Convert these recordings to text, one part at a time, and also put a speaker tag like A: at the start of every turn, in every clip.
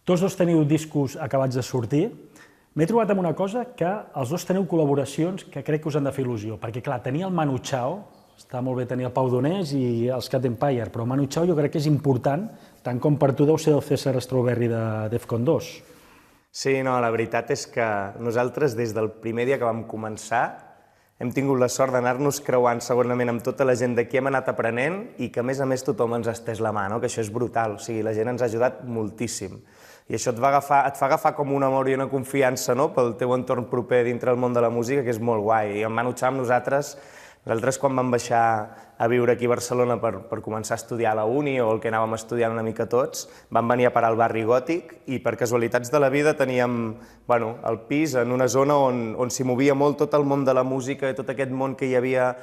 A: Tots dos teniu discos acabats de sortir. M'he trobat amb una cosa, que els dos teniu col·laboracions que crec que us han de fer il·lusió, perquè clar, tenir el Manu Chao, està molt bé tenir el Pau Donés i els Cat Empire, però Manu Chao jo crec que és important, tant com per tu deu ser el César Strawberry de Defcon 2.
B: Sí, no, la veritat és que nosaltres des del primer dia que vam començar hem tingut la sort d'anar-nos creuant segurament amb tota la gent de qui hem anat aprenent i que a més tothom ens ha estès la mà, no? Que això és brutal, o sigui, la gent ens ha ajudat moltíssim. I això et fa agafar com un amor i una confiança, no?, pel teu entorn proper dintre del món de la música, que és molt guai. I el Manu Chao amb nosaltres quan vam baixar a viure aquí a Barcelona per començar a estudiar a la uni o el que anàvem estudiant una mica tots, vam venir a parar al barri gòtic i per casualitats de la vida teníem el pis en una zona on s'hi movia molt tot el món de la música i tot aquest món que hi havia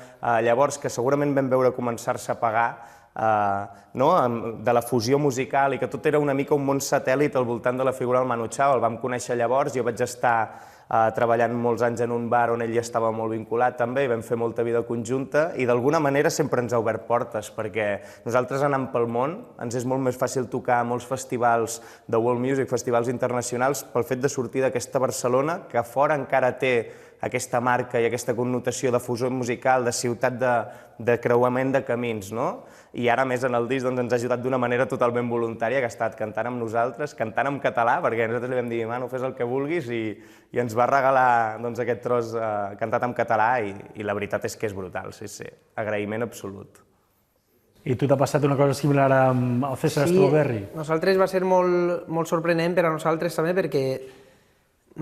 B: llavors, que segurament vam veure començar-se a apagar, de la fusió musical i que tot era una mica un món satèl·lit al voltant de la figura del Manu Chao. El vam conèixer llavors, jo vaig estar treballant molts anys en un bar on ell ja estava molt vinculat també, i vam fer molta vida conjunta i d'alguna manera sempre ens ha obert portes, perquè nosaltres anant pel món ens és molt més fàcil tocar molts festivals de world music, festivals internacionals, pel fet de sortir d'aquesta Barcelona, que a fora encara té aquesta marca i aquesta connotació de fusió musical, de ciutat de creuament de camins, no? I ara, més en el disc, ens ha ajudat d'una manera totalment voluntària, que ha estat cantant amb nosaltres, cantant en català, perquè nosaltres li vam dir, Manu, fes el que vulguis, i ens va regalar aquest tros cantat en català, i la veritat és que és brutal, sí, agraïment absolut.
A: I tu t'ha passat una cosa similar amb el César Strawberry?
C: Sí, nosaltres va ser molt sorprenent per a nosaltres també, perquè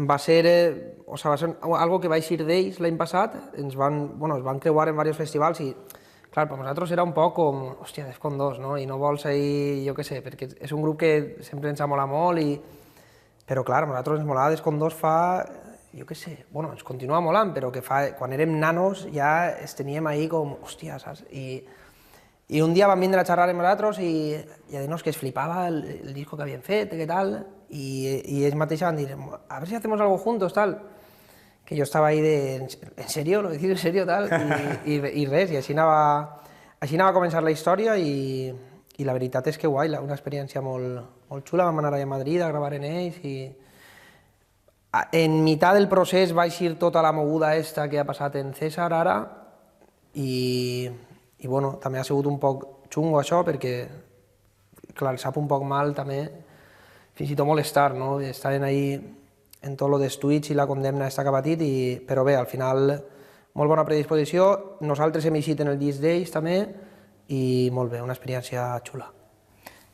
C: va ser algo que va eixir d'ells l'any passat, es van creuar en diversos festivals i, clar, per nosaltres era un poc com, hòstia, Defcon 2, no? I no vols ahir, jo què sé, perquè és un grup que sempre ens ha molat molt, però, clar, a nosaltres ens molava Defcon 2 fa, jo què sé, ens continua molant, però que quan érem nanos ja es teníem ahir com, hòstia, saps? I un dia van vindre a xerrar amb nosaltres i a dir-nos que es flipava el disco que havien fet, què tal, i ells mateixos van dir, a ver si hacemos algo juntos, tal, que jo estava ahí de, ¿en serio? ¿Lo decís en serio? Tal, i res, i així anava a començar la història i la veritat és que guai, una experiència molt xula, vam anar allà a Madrid a gravar en ells i en mitad del procés va eixir tota la moguda esta que ha passat en César ara i també ha sigut un poc xungo això perquè, clar, sap un poc mal també, fins i tot molestar, no? Estaven ahí en tot lo dels tuits i la condemna està que ha patit, però bé, al final, molt bona predisposició, nosaltres hem eixit en el disc d'ells també, i molt bé, una experiència xula.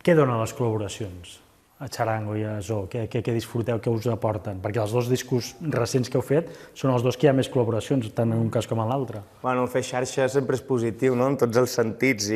A: Què donen les col·laboracions a Charango i a Zo? Què disfruteu, què us aporten? Perquè els dos discos recents que heu fet són els dos que hi ha més col·laboracions, tant en un cas com en l'altre.
B: Bueno, fer xarxa sempre és positiu, no?, en tots els sentits,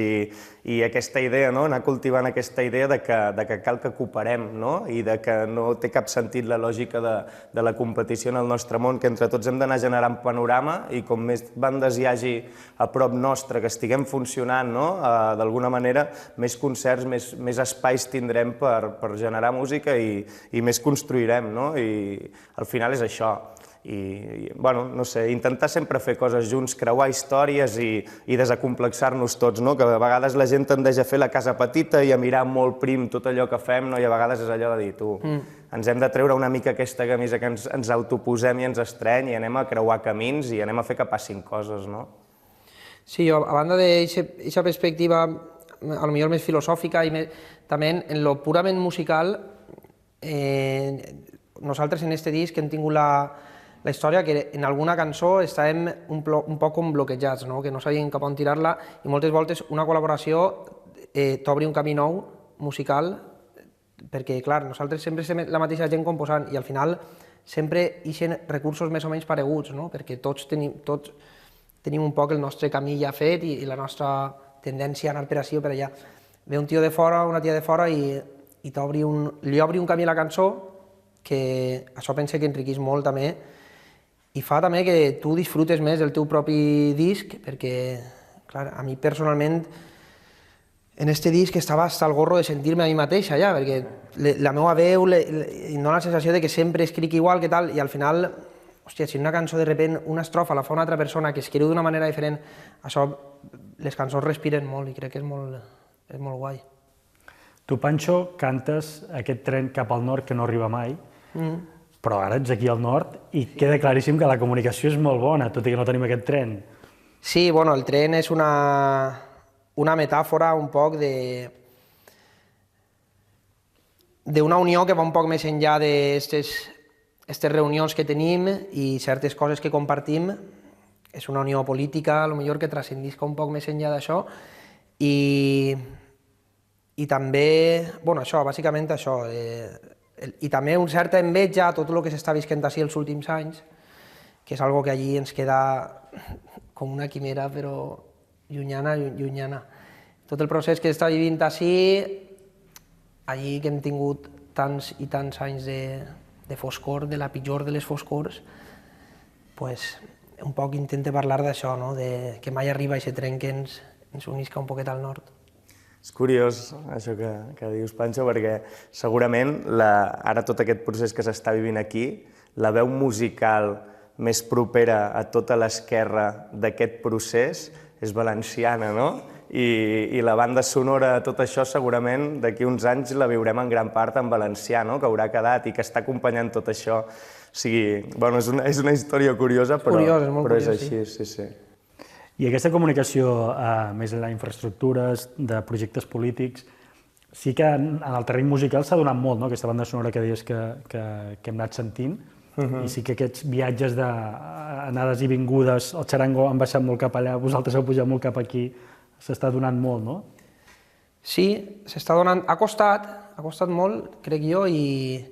B: i aquesta idea, no?, anar cultivant aquesta idea de que cal que cooperem, no?, i de que no té cap sentit la lògica de la competició en el nostre món, que entre tots hem d'anar generant panorama, i com més bandes hi hagi a prop nostre, que estiguem funcionant, no?, d'alguna manera, més concerts, més espais tindrem per generar música i més construirem, no? I al final és això. I, no sé, intentar sempre fer coses junts, creuar històries i desacomplexar-nos tots, no? Que a vegades la gent tendeix a fer la casa petita i a mirar molt prim tot allò que fem, no? I a vegades és allò de dir, ens hem de treure una mica aquesta camisa que ens autoposem i ens estreny i anem a creuar camins i anem a fer que passin coses, no?
C: Sí, a banda d'aquesta perspectiva a lo millor més filosòfica i també en lo purament musical, nosaltres en este disc hem tingut la història que en alguna cançó estàvem un poc com bloquejats, que no sabíem cap on tirar-la i moltes voltes una col·laboració t'obri un camí nou musical perquè, clar, nosaltres sempre estem la mateixa gent composant i al final sempre ixen recursos més o menys pareguts, perquè tots tenim un poc el nostre camí ja fet i la nostra tendència a anar per ací o per allà. Ve un tio de fora, una tia de fora i li obri un camí a la cançó que això pense que enriqueix molt també i fa també que tu disfrutes més del teu propi disc perquè, clar, a mi personalment en este disc estava hasta el gorro de sentir-me a mi mateixa ja, perquè la meva veu em dona la sensació de que sempre escric igual que tal i al final, hòstia, si una cançó de repent una estrofa la fa una altra persona que escriu d'una manera diferent, això les cançons respiren molt i crec que és molt guai.
A: Tu, Pancho, cantes aquest tren cap al nord que no arriba mai, però ara ets aquí al nord i queda claríssim que la comunicació és molt bona, tot i que no tenim aquest tren.
C: Sí, bueno, el tren és una metàfora un poc d'una unió que va un poc més enllà d'aquestes reunions que tenim i certes coses que compartim. És una unió política, potser que transcendisca un poc més enllà d'això, i també, bueno, això, bàsicament això, i també una certa enveja a tot el que s'està visquent així els últims anys, que és algo que allí ens queda com una quimera, però llunyana, llunyana. Tot el procés que s'està vivint així, allí que hem tingut tants i tants anys de foscor, de la pitjor de les foscors, pues, un poc intente parlar d'això, no? De que mai arriba aquest tren que ens unisca un poquet al nord.
B: És curiós això que dius, Pancho, perquè segurament ara tot aquest procés que s'està vivint aquí, la veu musical més propera a tota l'esquerra d'aquest procés és valenciana, no? I la banda sonora de tot això segurament d'aquí uns anys la viurem en gran part en valencià, no? Que haurà quedat i que està acompanyant tot això. O sigui, bueno, és una història curiosa, però és així, sí.
A: I aquesta comunicació, més enllà d'infraestructures, de projectes polítics, sí que en el terreny musical s'ha donat molt, no? Aquesta banda sonora que deies que hem anat sentint, i sí que aquests viatges d'anades i vingudes, el xarango han baixat molt cap allà, vosaltres heu pujat molt cap aquí, s'està donant molt, no?
C: Sí, s'està donant, ha costat molt, crec jo, i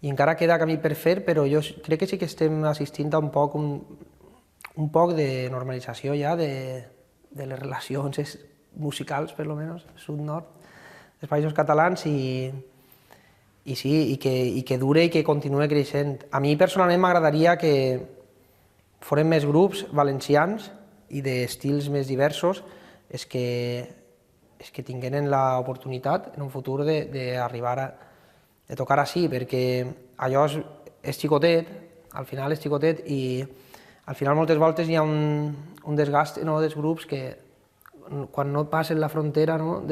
C: encara queda camí per fer, però jo crec que sí que estem assistint a un poc de normalització ja de les relacions musicals, per almenys, sud-nord, dels països catalans, i sí, i que dure i que continue creixent. A mi personalment m'agradaria que foren més grups valencians i d'estils més diversos els que tingueren l'oportunitat en un futur d'arribar de tocar així, perquè allò és xicotet, al final és xicotet, i al final moltes voltes hi ha un desgast dels grups que quan no passen la frontera, no?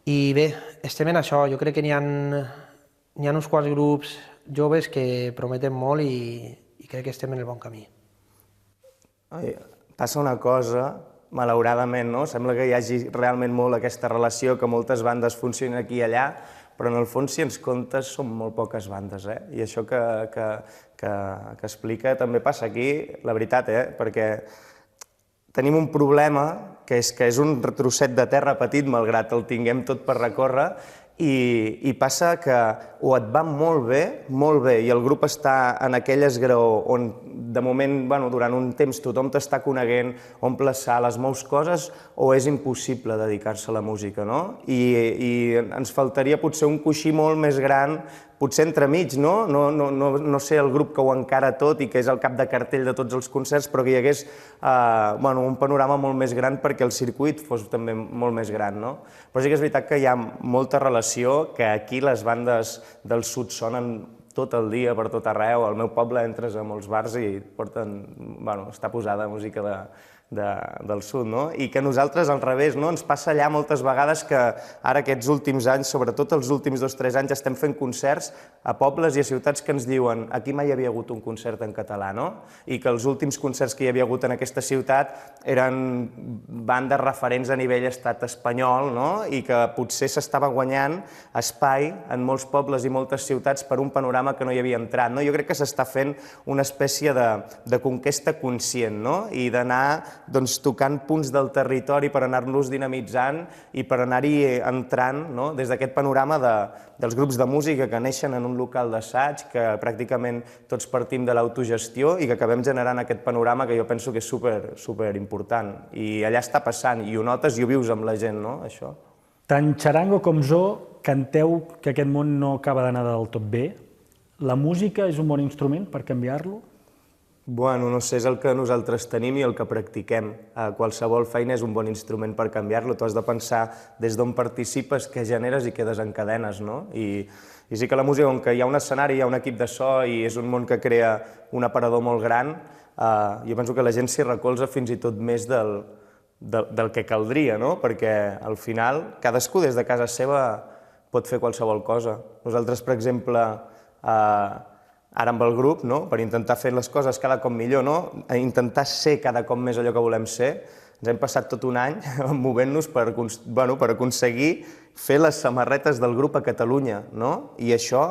C: I bé, estem en això, jo crec que n'hi ha uns quants grups joves que prometen molt i crec que estem en el bon camí.
B: Passa una cosa, malauradament, no? Sembla que hi hagi realment molt aquesta relació, que moltes bandes funcionen aquí i allà, però en el fons, si ens comptes, són molt poques bandes, I això que explica també passa aquí, la veritat, perquè tenim un problema que és un trosset de terra petit, malgrat el tinguem tot per recórrer, i passa que o et va molt bé, i el grup està en aquell esgraó on de moment, durant un temps tothom t'està coneguent, omples sales, mous coses, o és impossible dedicar-se a la música, no? I ens faltaria potser un coixí molt més gran, potser entremig, no? No sé el grup que ho encara tot i que és el cap de cartell de tots els concerts, però que hi hagués un panorama molt més gran perquè el circuit fos també molt més gran, no? Però sí que és veritat que hi ha molta relació, que aquí les bandes del sud sonen tot el dia, per tot arreu. Al meu poble entres a molts bars i porten, està posada música del sud, no? I que nosaltres, al revés, no? Ens passa allà moltes vegades que ara aquests últims anys, sobretot els últims 2 o 3 anys, estem fent concerts a pobles i a ciutats que ens diuen aquí mai hi havia hagut un concert en català, no? I que els últims concerts que hi havia hagut en aquesta ciutat eren bandes referents a nivell estat espanyol, no? I que potser s'estava guanyant espai en molts pobles i moltes ciutats per un panorama que no hi havia entrat, no? Jo crec que s'està fent una espècie de conquesta conscient, no? I d'anar tocant punts del territori per anar-los dinamitzant i per anar-hi entrant des d'aquest panorama dels grups de música que neixen en un local d'assaig, que pràcticament tots partim de l'autogestió i que acabem generant aquest panorama que jo penso que és super important. I allà està passant, i ho notes i ho vius amb la gent, no, això.
A: Tant Txarango com Zo canteu que aquest món no acaba d'anar del tot bé. La música és un bon instrument per canviar-lo?
B: Bueno, no sé, és el que nosaltres tenim i el que practiquem. Qualsevol feina és un bon instrument per canviar-lo. Tu has de pensar des d'on participes, què generes i què desencadenes, no? I sí que la música, on hi ha un escenari, hi ha un equip de so i és un món que crea un aparador molt gran, jo penso que la gent s'hi recolza fins i tot més del que caldria, no? Perquè al final cadascú des de casa seva pot fer qualsevol cosa. Nosaltres, per exemple, ara amb el grup, no? Per intentar fer les coses cada cop millor, no? Intentar ser cada cop més allò que volem ser, ens hem passat tot un any movent-nos per aconseguir fer les samarretes del grup a Catalunya, no? I això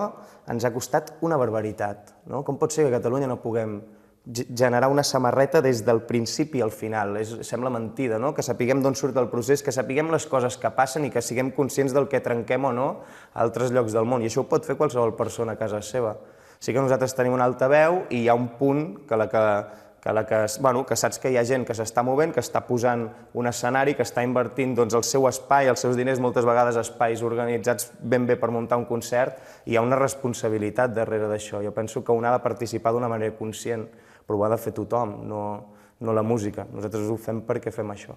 B: ens ha costat una barbaritat, no? Com pot ser que a Catalunya no puguem generar una samarreta des del principi al final? Sembla mentida, no? Que sapiguem d'on surt el procés, que sapiguem les coses que passen i que siguem conscients del que trenquem o no a altres llocs del món. I això ho pot fer qualsevol persona a casa seva. Sí que nosaltres tenim una altaveu i hi ha un punt que saps que hi ha gent que s'està movent, que està posant un escenari, que està invertint el seu espai, els seus diners, moltes vegades espais organitzats ben bé per muntar un concert, i hi ha una responsabilitat darrere d'això. Jo penso que un ha de participar d'una manera conscient, però ho ha de fer tothom, no la música. Nosaltres ho fem perquè fem això.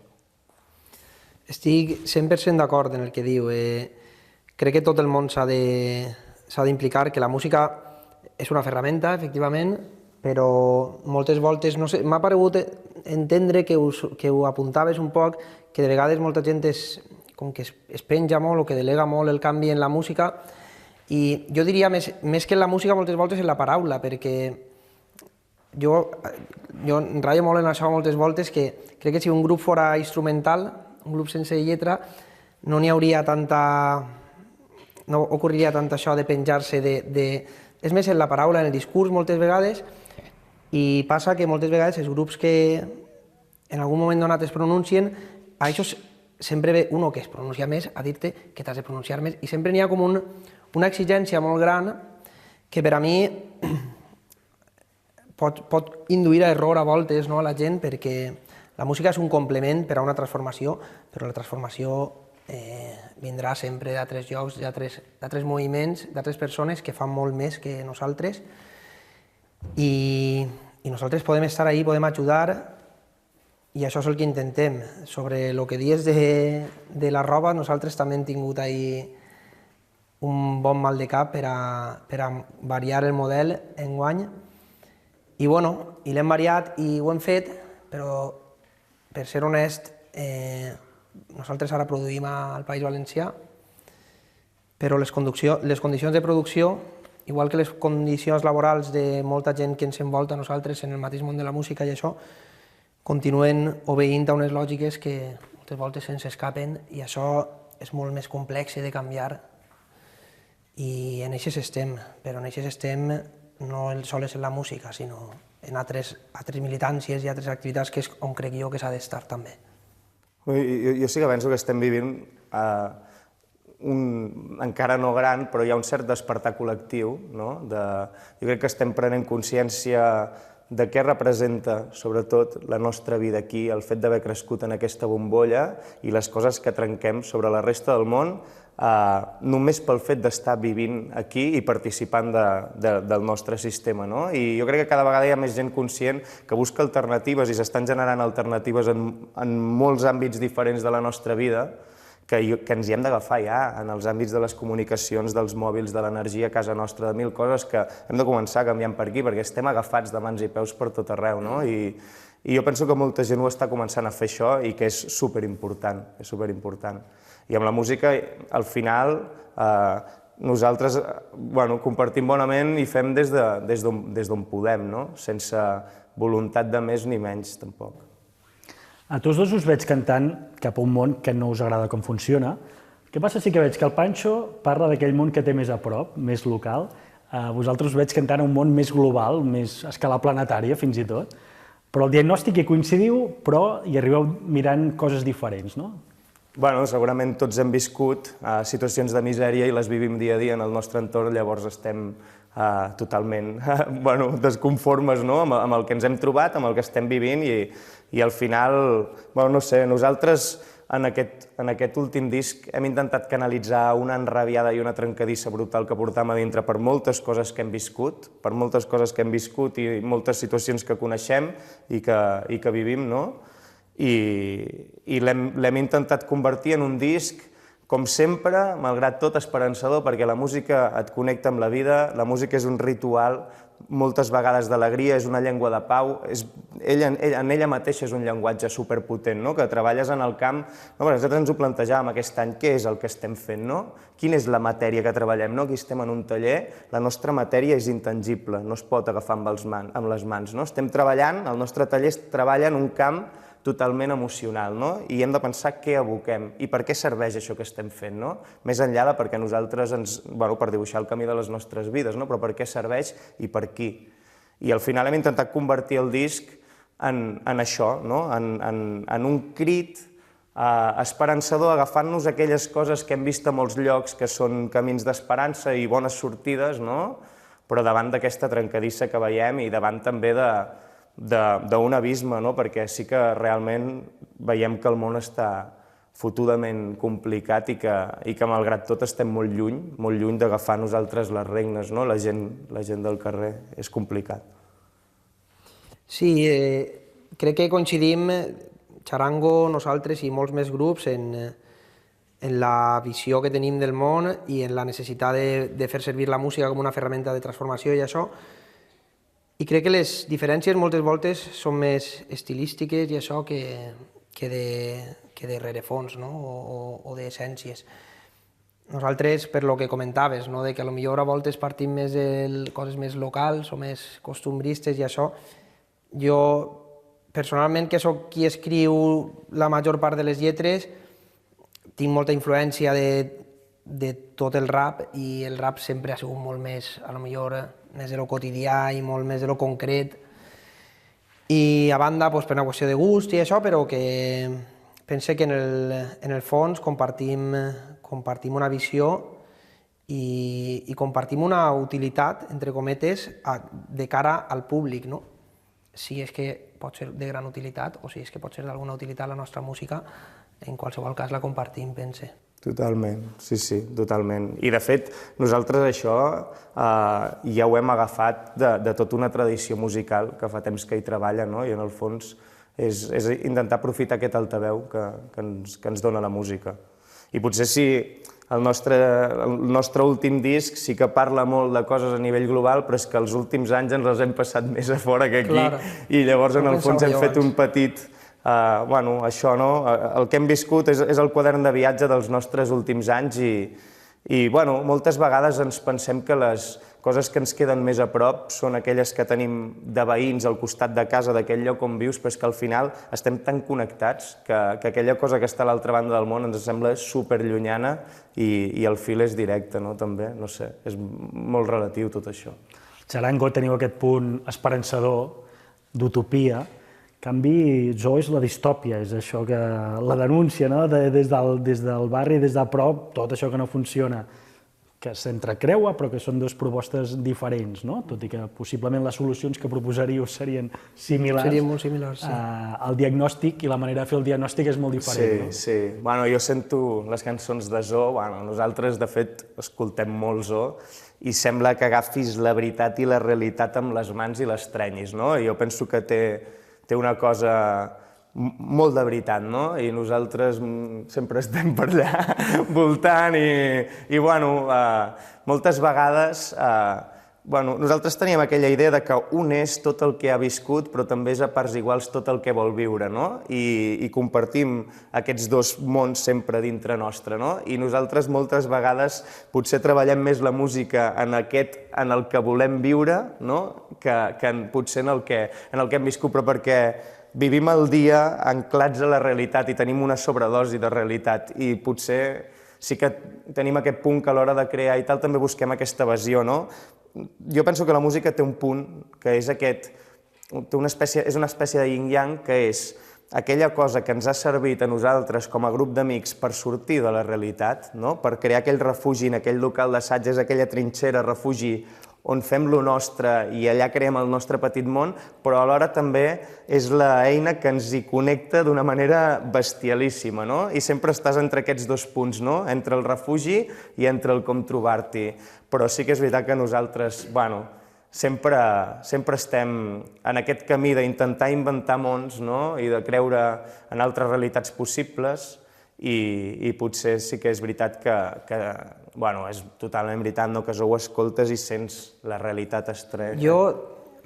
C: Estic 100% d'acord en el que diu. Crec que tot el món s'ha d'implicar, que la música és una ferramenta, efectivament, però moltes voltes, no sé, m'ha paregut entendre que ho apuntaves un poc, que de vegades molta gent com que es penja molt o que delega molt el canvi en la música, i jo diria més que en la música moltes voltes en la paraula, perquè jo ratllo molt en això moltes voltes, que crec que si un grup fora instrumental, un grup sense lletra, no n'hi hauria no ocorreria tant això de penjar-se és més en la paraula, en el discurs moltes vegades, i passa que moltes vegades els grups que en algun moment donat es pronuncien, a això sempre ve uno que es pronuncia més a dir-te que t'has de pronunciar més, i sempre n'hi ha com una exigència molt gran que per a mi pot induir a error a voltes, no, a la gent, perquè la música és un complement per a una transformació, però la transformació vindrà sempre d'altres llocs, d'altres moviments, d'altres persones que fan molt més que nosaltres, i nosaltres podem estar ahí, podem ajudar, i això és el que intentem. Sobre el que dius de la roba, nosaltres també hem tingut ahí un bon mal de cap per a variar el model enguany, i bueno, i l'hem variat i ho hem fet, però per ser honest, nosaltres ara produïm al País Valencià, però les condicions de producció, igual que les condicions laborals de molta gent que ens envolta a nosaltres en el mateix món de la música i això, continuen obeint a unes lògiques que moltes voltes se'ns escapen, i això és molt més complex de canviar, i en això estem, però en això estem no sols en la música, sinó en altres militàncies i altres activitats que és on crec jo que s'ha d'estar també.
B: Jo sí que penso que estem vivint encara no gran, però hi ha un cert despertar col·lectiu, no? Jo crec que estem prenent consciència de què representa, sobretot, la nostra vida aquí, el fet d'haver crescut en aquesta bombolla i les coses que trenquem sobre la resta del món, només pel fet d'estar vivint aquí i participant del nostre sistema, no? I jo crec que cada vegada hi ha més gent conscient que busca alternatives, i s'estan generant alternatives en molts àmbits diferents de la nostra vida, que ens hi hem d'agafar ja, en els àmbits de les comunicacions, dels mòbils, de l'energia a casa nostra, de mil coses que hem de començar canviant per aquí, perquè estem agafats de mans i peus per tot arreu, no? I jo penso que molta gent ho està començant a fer això i que és superimportant, és superimportant. I amb la música, al final, nosaltres compartim bonament i fem des d'on podem, no? Sense voluntat de més ni menys, tampoc.
A: A tots dos us veig cantant cap a un món que no us agrada com funciona. El que passa sí que veig que el Pancho parla d'aquell món que té més a prop, més local. Vosaltres us veig cantant a un món més global, més a escala planetària, fins i tot. Però el diagnòstic hi coincidiu, però hi arribeu mirant coses diferents, no?
B: Bueno, segurament tots hem viscut situacions de misèria i les vivim dia a dia en el nostre entorn, llavors estem totalment desconformes amb el que ens hem trobat, amb el que estem vivint, i al final, no sé, nosaltres en aquest últim disc hem intentat canalitzar una enrabiada i una trencadissa brutal que portam a dintre per moltes coses que hem viscut, i moltes situacions que coneixem i que vivim, no? I l'hem intentat convertir en un disc com sempre, malgrat tot, esperançador, perquè la música et connecta amb la vida, la música és un ritual, moltes vegades d'alegria, és una llengua de pau, en ella mateixa és un llenguatge superpotent, no? Que treballes en el camp. Nosaltres ens ho plantejàvem aquest any, què és el que estem fent, no? Quina és la matèria que treballem, no? Aquí estem en un taller, la nostra matèria és intangible, no es pot agafar amb les mans, no? Estem treballant, el nostre taller treballa en un camp totalment emocional, no? I hem de pensar què aboquem i per què serveix això que estem fent, no? Més enllà de perquè nosaltres per dibuixar el camí de les nostres vides, no? Però per què serveix i per qui. I al final hem intentat convertir el disc en això, no? En un crit esperançador, agafant-nos aquelles coses que hem vist a molts llocs que són camins d'esperança i bones sortides, no? Però davant d'aquesta trencadissa que veiem i davant també d'un abisme, no? Perquè sí que realment veiem que el món està fotudament complicat i que malgrat tot estem molt lluny d'agafar nosaltres les regnes, no? La gent del carrer, és complicat.
C: Sí, crec que coincidim, Charango, nosaltres i molts més grups, en la visió que tenim del món i en la necessitat de fer servir la música com una ferramenta de transformació i això. I crec que les diferències moltes voltes són més estilístiques i això que de rerefons, no? O d'essències. Nosaltres, per lo que comentaves, no? De que potser a voltes partim més de coses més locals o més costumbristes i això, jo personalment, que sóc qui escriu la major part de les lletres, tinc molta influència de tot el rap i el rap sempre ha sigut molt més, potser més de lo quotidià i molt més de lo concret. I a banda, per una qüestió de gust i això, però que pense que en el fons compartim una visió i compartim una utilitat, entre cometes, de cara al públic, no? Si és que pot ser de gran utilitat o si és que pot ser d'alguna utilitat la nostra música, en qualsevol cas la compartim, pense.
B: Totalment, sí, totalment. I de fet, nosaltres això ja ho hem agafat de tota una tradició musical que fa temps que hi treballa, no? I en el fons és intentar aprofitar aquest altaveu que ens dona la música. I potser sí, el nostre últim disc sí que parla molt de coses a nivell global, però és que els últims anys ens les hem passat més a fora que aquí, i llavors en el fons hem fet un petit... això, no? El que hem viscut és el quadern de viatge dels nostres últims anys i moltes vegades ens pensem que les coses que ens queden més a prop són aquelles que tenim de veïns al costat de casa, d'aquell lloc on vius, però és que al final estem tan connectats que aquella cosa que està a l'altra banda del món ens sembla superllunyana i el fil és directe, no? També, no sé, és molt relatiu tot això.
A: Charango teniu aquest punt esperançador d'utopia. En canvi, Zo és la distòpia, és això que la denúncia, no? Des del barri, des de prop, tot això que no funciona, que s'entrecreua, però que són dues propostes diferents, no? Tot i que possiblement les solucions que proposaríeu serien similars.
C: Serien molt similars, sí.
A: El diagnòstic i la manera de fer el diagnòstic és molt diferent, no?
B: Sí. Jo sento les cançons de Zo, nosaltres de fet escoltem molt Zo, i sembla que agafis la veritat i la realitat amb les mans i les trenyis, no? Jo penso que té una cosa molt de veritat, no? I nosaltres sempre estem per allà voltant i moltes vegades nosaltres teníem aquella idea de que un és tot el que ha viscut, però també és a parts iguals tot el que vol viure, no? I compartim aquests dos mons sempre dintre nostre, no? I nosaltres moltes vegades potser treballem més la música en el que volem viure, no? Que potser en el que hem viscut, però perquè vivim el dia anclats a la realitat i tenim una sobredosi de realitat i potser sí que tenim aquest punt que a l'hora de crear i tal també busquem aquesta evasió, no? Jo penso que la música té un punt que és una espècie de yin-yang, que és aquella cosa que ens ha servit a nosaltres com a grup d'amics per sortir de la realitat, no? Per crear aquell refugi en aquell local d'assaig, és aquella trinxera, refugi, on fem lo nostre i allà creem el nostre petit món, però alhora també és l'eina que ens hi connecta d'una manera bestialíssima, no? I sempre estàs entre aquests dos punts, no? Entre el refugi i entre el com trobar-t'hi. Però sí que és veritat que nosaltres, sempre estem en aquest camí d'intentar inventar mons, no? I de creure en altres realitats possibles i potser sí que és veritat que bueno, és totalment veritat, no? Que ho escoltes i sents la realitat estranya.
C: Jo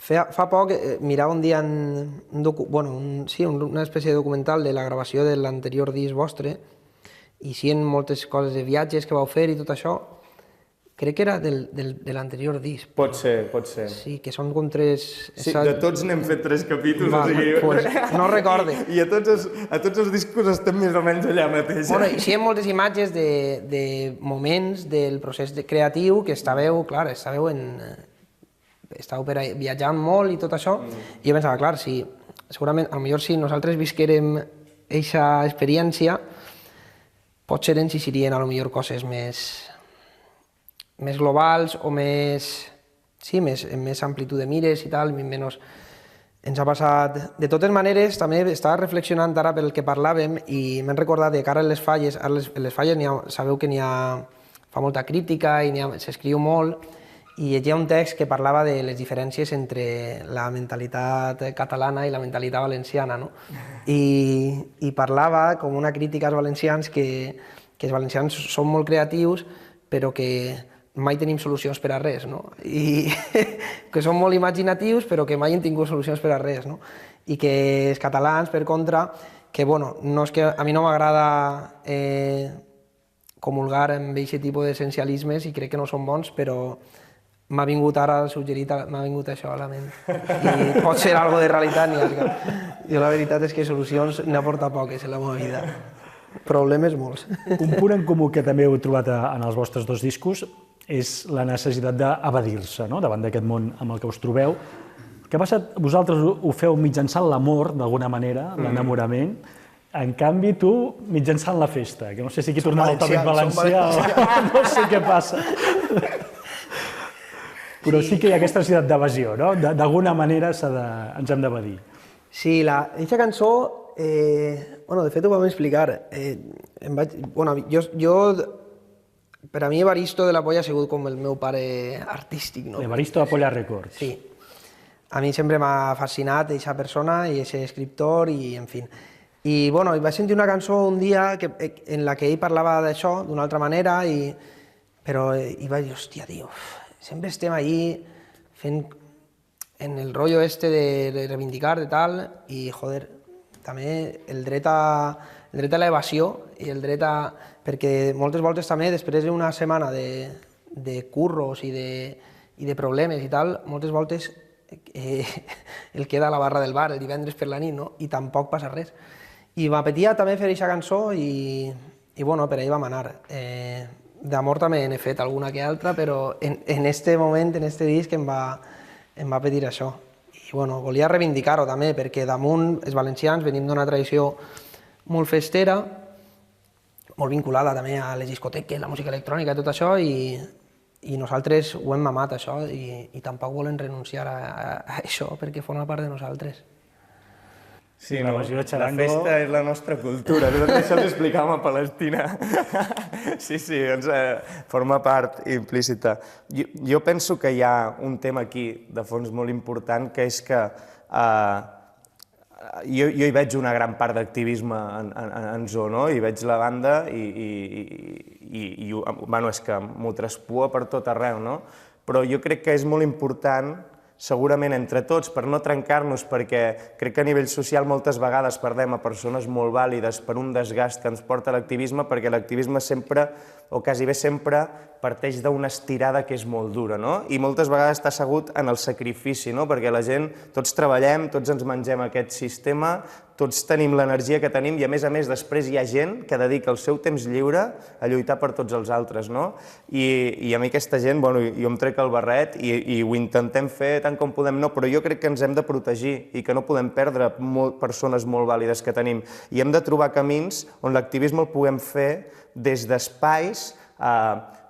C: fa poc mirava un dia una espècie de documental de la gravació de l'anterior disc vostre i sí en moltes coses de viatges que vau fer i tot això. Crec que era de l'anterior disc.
B: Pot ser.
C: Sí, que són com 3...
B: Sí, de tots n'hem fet 3 capítols.
C: Pues, no recorde.
B: I a tots els discos estem més o menys allà mateix.
C: Bueno, i sí, hi ha moltes imatges de moments del procés creatiu que estàveu viatjant molt i tot això, i jo pensava, clar, segurament, potser si nosaltres visquérem aquesta experiència, potser ens hi serien potser coses més globals o més amplitud de mires i tal, menys ens ha passat. De totes maneres, també estava reflexionant ara pel que parlàvem i m'he recordat que ara en les falles, sabeu que fa molta crítica i s'escriu molt, i llegia un text que parlava de les diferències entre la mentalitat catalana i la mentalitat valenciana, no? I parlava com una crítica als valencians que els valencians són molt creatius però que mai tenim solucions per a res, no? I que són molt imaginatius però que mai han tingut solucions per a res, no? I que els catalans, per contra, que bueno, no és que a mi no m'agrada comulgar amb aquest tipus d'essencialismes i crec que no són bons, però m'ha vingut ara suggerit, m'ha vingut això a la ment. I pot ser algo de realitat, n'hi ha. Jo la veritat és que solucions n'ha portat poques en la meva vida. Problemes molts.
A: Un punt en comú que també heu trobat en els vostres 2 discos és la necessitat d'evadir-se, no?, davant d'aquest món amb el que us trobeu. Què ha passat? Vosaltres ho feu mitjançant l'amor, d'alguna manera, l'enamorament. En canvi, tu, mitjançant la festa, que no sé si aquí tornava el tòpic valencià o no sé què passa. Però sí que hi ha aquesta necessitat d'evasió, no? D'alguna manera ens hem d'evadir.
C: Sí, aquesta cançó, de fet ho vam explicar. Jo, per a mi Evaristo de la Polla ha sigut com el meu pare artístic, no?
A: Evaristo de Polla Records.
C: Sí. A mi sempre m'ha fascinat aquesta persona i aquest escriptor i, en fi. I vaig sentir una cançó un dia en la que ell parlava d'això d'una altra manera i vaig dir, hòstia, tio, sempre estem allí fent en el rotllo este de reivindicar, de tal, i, joder, també el dret a l'evasió i el dret a... Perquè moltes voltes també, després d'una setmana de curros i de problemes i tal, moltes voltes el queda a la barra del bar el divendres per la nit, no? I tampoc passa res. I m'apetia també fer aquesta cançó i per ahí vam anar. D'amor també n'he fet alguna que altra, però en este moment, en este disc, em va pedir això. I volia reivindicar-ho també, perquè damunt els valencians venim d'una tradició molt festera, molt vinculada també a les discoteques, la música electrònica i tot això, i nosaltres ho hem mamat, això, i tampoc volem renunciar a això, perquè forma part de nosaltres.
B: Sí, la festa és la nostra cultura, tot això ens explicàvem a Palestina. Sí, forma part implícita. Jo penso que hi ha un tema aquí de fons molt important, que és que jo hi veig una gran part d'activisme en Zo, no? I veig la banda i és que m'ho traspua per tot arreu, no? Però jo crec que és molt important, segurament entre tots, per no trencar-nos, perquè crec que a nivell social moltes vegades perdem a persones molt vàlides per un desgast que ens porta l'activisme, perquè l'activisme sempre, o quasi bé sempre, parteix d'una estirada que és molt dura, no? I moltes vegades està assegut en el sacrifici, no? Perquè la gent, tots treballem, tots ens mengem aquest sistema, tots tenim l'energia que tenim i, a més, després hi ha gent que dedica el seu temps lliure a lluitar per tots els altres, no? I a mi aquesta gent, jo em trec el barret i ho intentem fer tant com podem, no, però jo crec que ens hem de protegir i que no podem perdre persones molt vàlides que tenim. I hem de trobar camins on l'activisme el puguem fer des d'espais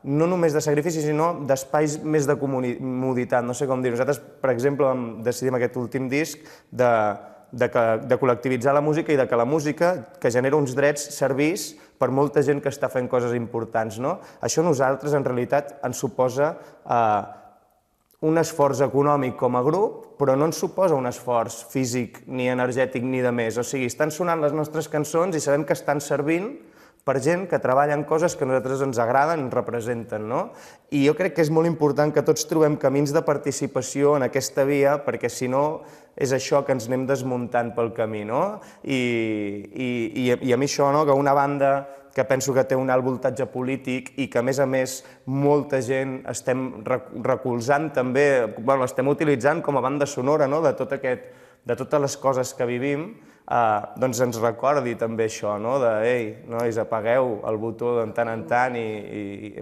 B: no només de sacrifici, sinó d'espais més de comoditat, no sé com dir. Nosaltres, per exemple, vam decidir amb aquest últim disc de col·lectivitzar la música i de que la música, que genera uns drets, servís per molta gent que està fent coses importants, no? Això a nosaltres, en realitat, ens suposa un esforç econòmic com a grup, però no ens suposa un esforç físic, ni energètic, ni de més. O sigui, estan sonant les nostres cançons i sabem que estan servint per gent que treballa en coses que a nosaltres ens agraden, ens representen, no? I jo crec que és molt important que tots trobem camins de participació en aquesta via, perquè si no és això que ens anem desmuntant pel camí, no? I a mi això, no? Que una banda que penso que té un alt voltatge polític i que, a més, molta gent estem recolzant també, bueno, l'estem utilitzant com a banda sonora, no? De totes les coses que vivim, doncs ens recordi també això, no? De, ei, nois, apagueu el botó de tant en tant,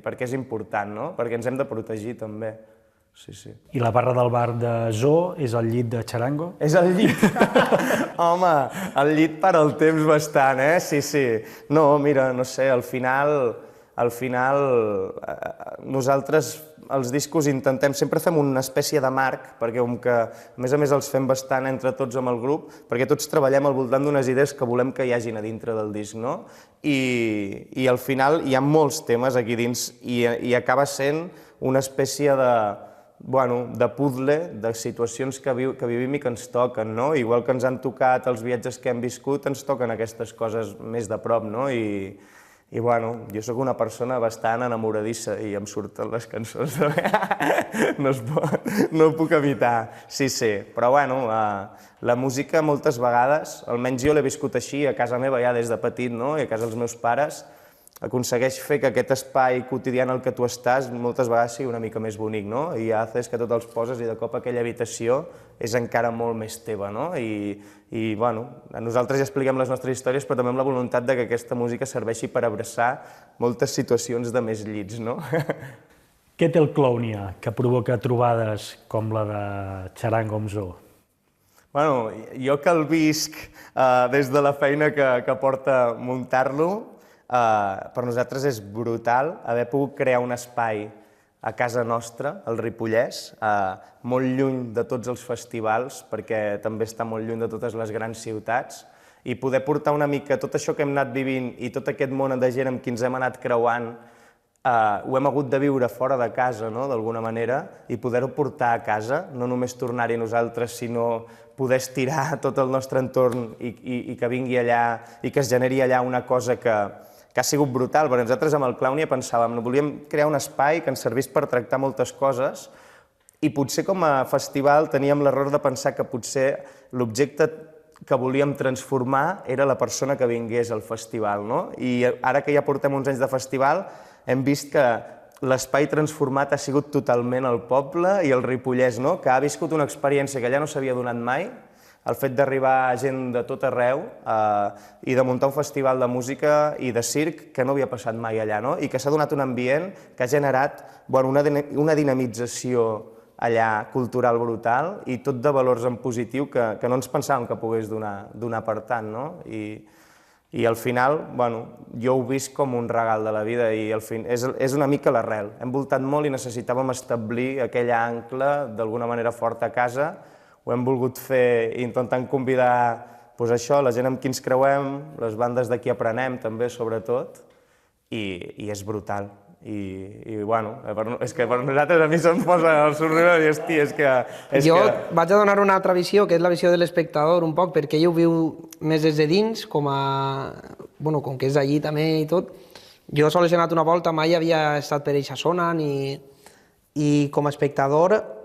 B: perquè és important, no? Perquè ens hem de protegir també. Sí, sí.
A: I la barra del bar de Zoo és el llit de Charango?
B: És el llit. Home, el llit per al temps bastant, Sí, sí. No, mira, no sé, al final nosaltres els discos intentem, sempre fem una espècie de marc, perquè com que a més els fem bastant entre tots amb el grup, perquè tots treballem al voltant d'unes idees que volem que hi hagin a dintre del disc, no? I al final hi ha molts temes aquí dins i acaba sent una espècie de puzzle, de situacions que vivim i que ens toquen, no? Igual que ens han tocat els viatges que hem viscut, ens toquen aquestes coses més de prop, no? I bueno, jo sóc una persona bastant enamoradissa i em surten les cançons. No ho puc evitar, sí, però bueno, la música moltes vegades, almenys jo l'he viscut així a casa meva ja des de petit, no? I a casa dels meus pares, aconsegueix fer que aquest espai quotidià en el que tu estàs moltes vegades sigui una mica més bonic, no? I haces que tot els poses i de cop aquella habitació és encara molt més teva, no? I bueno, nosaltres ja expliquem les nostres històries, però també amb la voluntat de que aquesta música serveixi per abraçar moltes situacions de més llits, no?
A: Què té el Clownia que provoca trobades com la de Charango amb Zoo?
B: Bueno, jo que el visc des de la feina que porta muntar-lo, per nosaltres és brutal haver pogut crear un espai a casa nostra, al Ripollès, molt lluny de tots els festivals, perquè també està molt lluny de totes les grans ciutats, i poder portar una mica tot això que hem anat vivint i tot aquest món de gent amb qui ens hem anat creuant, ho hem hagut de viure fora de casa, no?, d'alguna manera, i poder-ho portar a casa, no només tornar-hi nosaltres, sinó poder estirar tot el nostre entorn i que vingui allà, i que es generi allà una cosa que ha sigut brutal, perquè nosaltres amb el Clownia pensàvem, volíem crear un espai que ens servís per tractar moltes coses i potser com a festival teníem l'error de pensar que potser l'objecte que volíem transformar era la persona que vingués al festival, no? I ara que ja portem uns anys de festival hem vist que l'espai transformat ha sigut totalment el poble i el Ripollès, no? Que ha viscut una experiència que allà no s'havia donat mai, el fet d'arribar gent de tot arreu i de muntar un festival de música i de circ que no havia passat mai allà, no? I que s'ha donat un ambient que ha generat una dinamització allà cultural brutal i tot de valors en positiu que no ens pensàvem que pogués donar per tant, no? I al final, jo ho visc com un regal de la vida i és una mica l'arrel. Hem voltat molt i necessitàvem establir aquella ancla d'alguna manera forta a casa. Ho hem volgut fer intentant convidar la gent amb qui ens creuem, les bandes de qui aprenem també, sobretot, i és brutal. És que per nosaltres a mi se'm posa el somriure i hosti, és que...
C: Jo vaig a donar una altra visió, que és la visió de l'espectador, un poc, perquè ell ho viu més des de dins, com que és allí també i tot. Jo sols he anat una volta, mai havia estat per eixa zona, i com a espectador,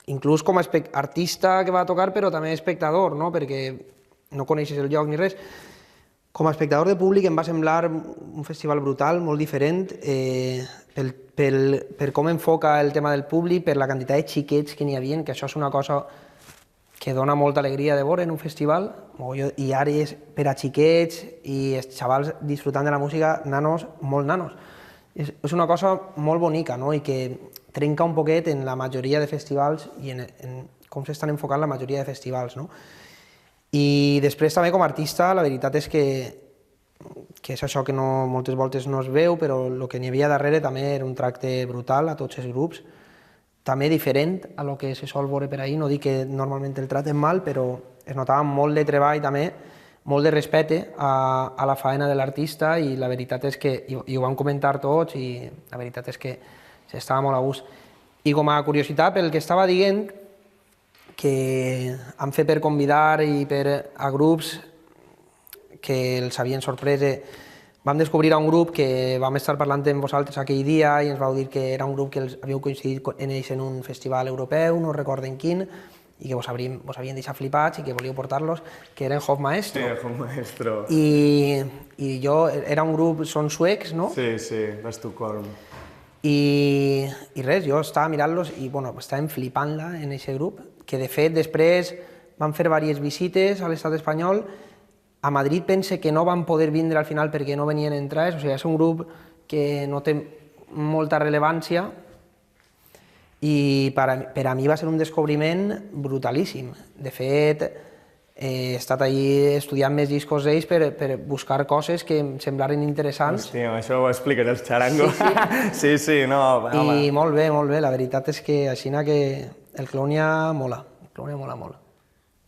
C: inclús com a artista que va tocar, però també espectador, no? Perquè no coneixes el lloc ni res. Com a espectador de públic em va semblar un festival brutal, molt diferent, per com enfoca el tema del públic, per la quantitat de xiquets que n'hi havia, que això és una cosa que dona molta alegria de veure en un festival, i àrees per a xiquets i els xavals disfrutant de la música, nanos, molt nanos. És una cosa molt bonica, no? I que trenca un poquet en la majoria de festivals i en com s'estan enfocant la majoria de festivals, no? I després també com a artista la veritat és que és això que moltes voltes no es veu, però el que n'hi havia darrere també era un tracte brutal a tots els grups, també diferent a lo que se sol veure per ahí, no dic que normalment el traten mal, però es notava molt de treball també, molt de respecte a la faena de l'artista i la veritat és que, i ho vam comentar tots, i la veritat és que s'estava molt a gust. I com a curiositat, pel que estava dient, que han fet per convidar i a grups que els havien sorprès vam descobrir un grup que vam estar parlant amb vosaltres aquell dia i ens vau dir que era un grup que havíeu coincidit en un festival europeu, no recordo en quin, i que vos havien deixat flipats i que volíeu portar-los, que eren Hofmaestro.
B: Sí, Hofmaestro.
C: I jo, era un grup, són suecs, no?
B: Sí, d'Estocolm.
C: I res, jo estava mirant-los i estàvem flipant-la en aquest grup, que de fet després vam fer diverses visites a l'estat espanyol. A Madrid pense que no van poder vindre al final perquè no venien entrades, o sigui, és un grup que no té molta rellevància i per a mi va ser un descobriment brutalíssim. De fet, he estat allí estudiant més discos d'ells per buscar coses que em semblaren interessants.
B: Hòstia, això ho expliques, els Charango. Sí, no, home.
C: I molt bé, la veritat és que així que el Clownia mola, molt.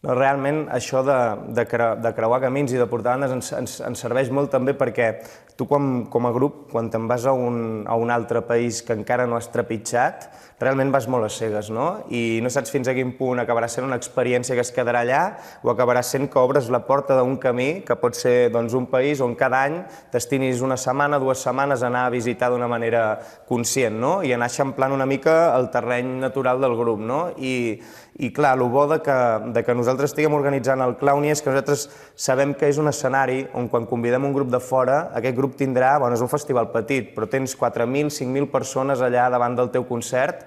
B: No, realment, això de creuar camins i de portar bandes ens serveix molt també perquè tu com a grup, quan te'n vas a un altre país que encara no has trepitjat, realment vas molt a cegues, no? I no saps fins a quin punt acabarà sent una experiència que es quedarà allà o acabarà sent que obres la porta d'un camí que pot ser un país on cada any destinis una setmana, 2 setmanes a anar a visitar d'una manera conscient, no? I anar eixamplant una mica el terreny natural del grup, no? I clar, el bo de que nosaltres estiguem organitzant el Clownia és que nosaltres sabem que és un escenari on quan convidem un grup de fora, aquest grup tindrà, és un festival petit, però tens 4.000, 5.000 persones allà davant del teu concert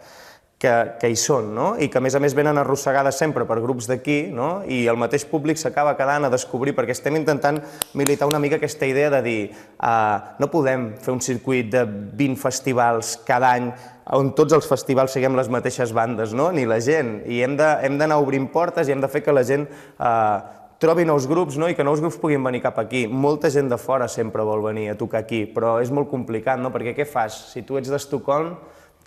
B: que hi són, no? I que a més venen arrossegades sempre per grups d'aquí, no? I el mateix públic s'acaba quedant a descobrir, perquè estem intentant militar una mica aquesta idea de dir no podem fer un circuit de 20 festivals cada any on tots els festivals siguem les mateixes bandes, no? Ni la gent. I hem d'anar obrint portes i hem de fer que la gent trobi nous grups, no? I que nous grups puguin venir cap aquí. Molta gent de fora sempre vol venir a tocar aquí, però és molt complicat, no? Perquè què fas? Si tu ets d'Estocolm,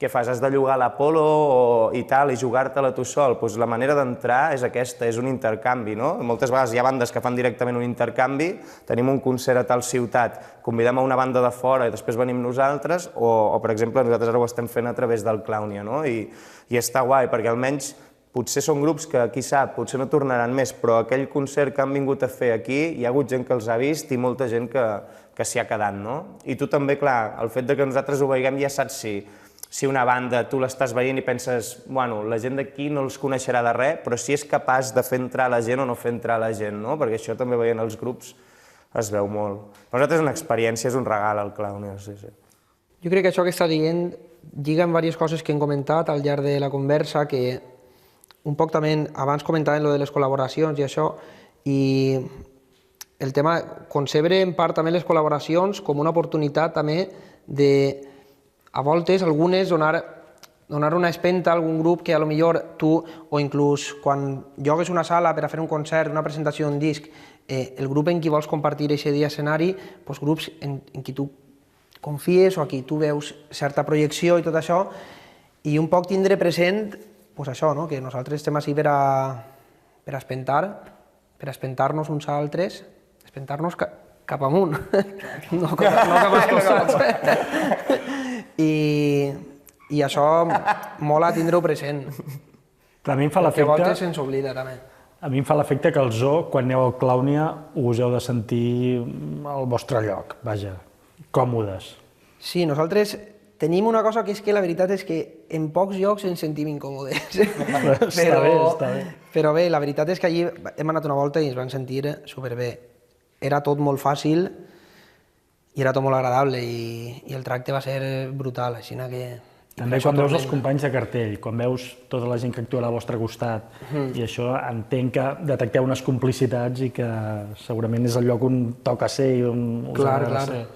B: què fas? Has de llogar l'Apolo i tal i jugar-te-la tu sol? Doncs la manera d'entrar és aquesta, és un intercanvi, no? Moltes vegades hi ha bandes que fan directament un intercanvi, tenim un concert a tal ciutat, convidem a una banda de fora i després venim nosaltres, o per exemple, nosaltres ara ho estem fent a través del Clownia, no? I està guai, perquè almenys potser són grups que, qui sap, potser no tornaran més, però aquell concert que han vingut a fer aquí, hi ha hagut gent que els ha vist i molta gent que s'hi ha quedat, no? I tu també, clar, el fet que nosaltres ho veiem ja saps si una banda tu l'estàs veient i penses, bueno, la gent d'aquí no els coneixerà de res, però si és capaç de fer entrar la gent o no fer entrar la gent, no? Perquè això també veient els grups es veu molt. Per nosaltres és una experiència, és un regal el Clownia, sí.
C: Jo crec que això que està dient lliga amb diverses coses que hem comentat al llarg de la conversa, que un poc també, abans comentàvem lo de les col·laboracions i això, i el tema, concebre en part també les col·laboracions com una oportunitat també de, a voltes, algunes, donar una espenta a algun grup que a lo millor tu, o inclús quan llogues una sala per a fer un concert, una presentació d'un disc, el grup en qui vols compartir aquest dia escenari, doncs grups en qui tu confies o a qui tu veus certa projecció i tot això, i un poc tindre present això, que nosaltres estem així per a espentar-nos uns a altres, espentar-nos cap amunt, no cap als costats. I això mola tindre-ho present.
A: A mi em fa l'efecte...
C: Que a voltes se'ns oblida, també.
A: A mi em fa l'efecte que el zoo, quan aneu al Clownia, us heu de sentir al vostre lloc, vaja, còmodes.
C: Sí, nosaltres tenim una cosa que és que la veritat és que en pocs llocs ens sentim incòmodes.
A: Està bé.
C: Però bé, la veritat és que allí hem anat una volta i ens vam sentir superbé. Era tot molt fàcil i era tot molt agradable i el tracte va ser brutal, així que...
A: També quan veus els companys de cartell, quan veus tota la gent que actua al vostre costat, i això entenc que detecteu unes complicitats i que segurament és el lloc on toca ser i on us agrada ser.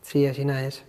C: Sí, així és.